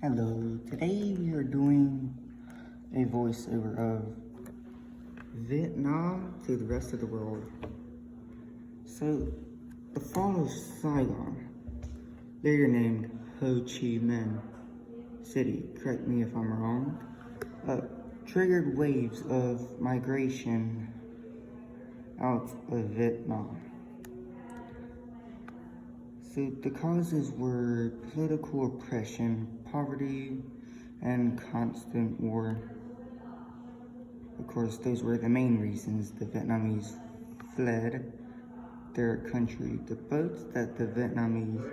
Hello, today we are doing a voiceover of Vietnam to the rest of the world. So, the fall of Saigon, later named Ho Chi Minh City, correct me if I'm wrong, triggered waves of migration out of Vietnam. So the causes were political oppression, poverty, and constant war. Of course, those were the main reasons the Vietnamese fled their country. The boats that the Vietnamese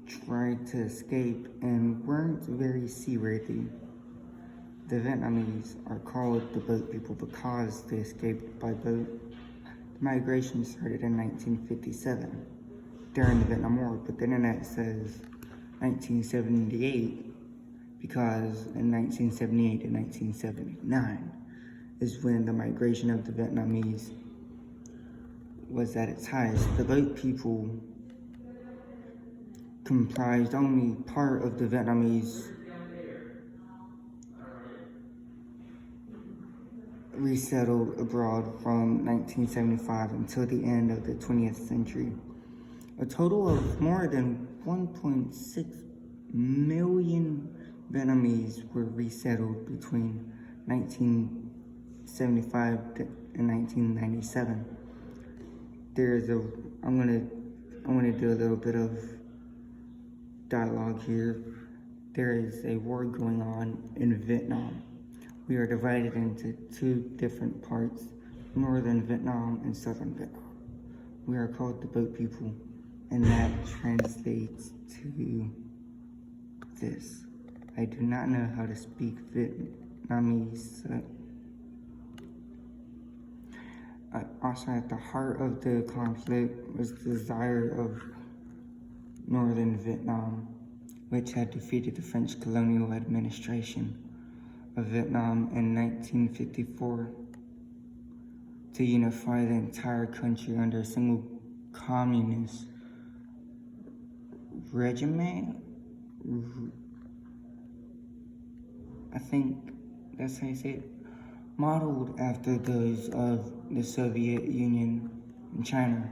tried to escape and weren't very seaworthy. The Vietnamese are called the boat people because they escaped by boat. The migration started in 1957 during the Vietnam War, but the internet says 1978 because in 1978 and 1979 is when the migration of the Vietnamese was at its highest. The boat people comprised only part of the Vietnamese resettled abroad from 1975 until the end of the 20th century. A total of more than 1.6 million Vietnamese were resettled between 1975 and 1997. I'm gonna do a little bit of dialogue here. There is a war going on in Vietnam. We are divided into two different parts, northern Vietnam and southern Vietnam. We are called the boat people, and that translates to this. I do not know how to speak Vietnamese. Also, at the heart of the conflict was the desire of northern Vietnam, which had defeated the French colonial administration of Vietnam in 1954 to unify the entire country under a single communist regiment. I think that's how you say it. Modeled after those of the Soviet Union and China.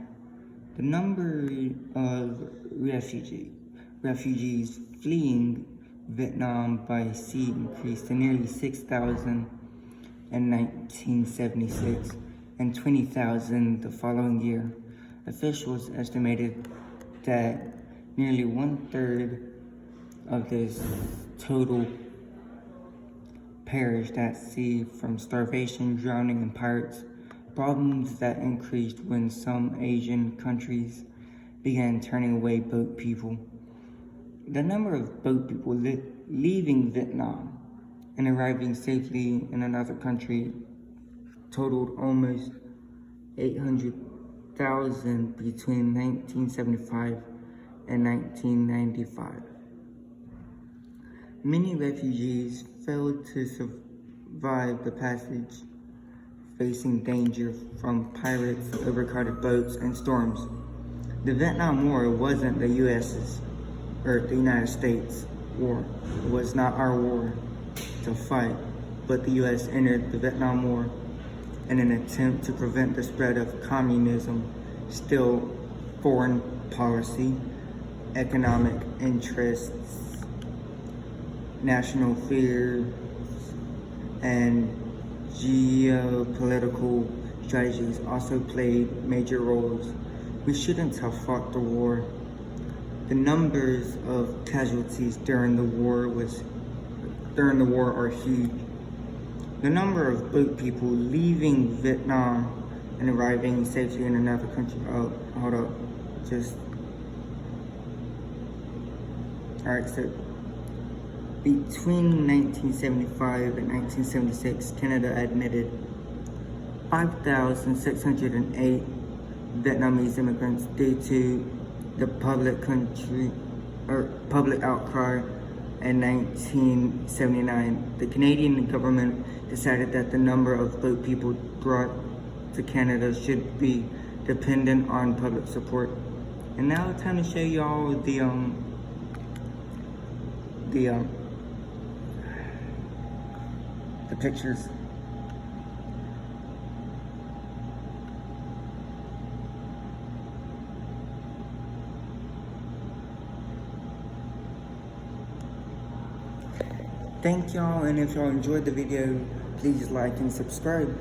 The number of refugees fleeing Vietnam by sea increased to nearly 6,000 in 1976 and 20,000 the following year. Officials estimated that nearly 1/3 of this total perished at sea from starvation, drowning, and pirates, problems that increased when some Asian countries began turning away boat people. The number of boat people leaving Vietnam and arriving safely in another country totaled almost 800,000 between 1975 and 1995. Many refugees failed to survive the passage, facing danger from pirates, overcrowded boats, and storms. The Vietnam War wasn't the the United States war. It was not our war to fight, but the U.S. entered the Vietnam War in an attempt to prevent the spread of communism, still foreign policy, economic interests, national fear, and geopolitical strategies also played major roles. We shouldn't have fought the war. The numbers of casualties during the war are huge. The number of boat people leaving Vietnam and arriving safely in another country. Oh, hold up. Alright, so between 1975 and 1976, Canada admitted 5,608 Vietnamese immigrants due to the public outcry in 1979. The Canadian government decided that the number of boat people brought to Canada should be dependent on public support. And now it's time to show y'all the pictures. Thank y'all, and if y'all enjoyed the video, please like and subscribe.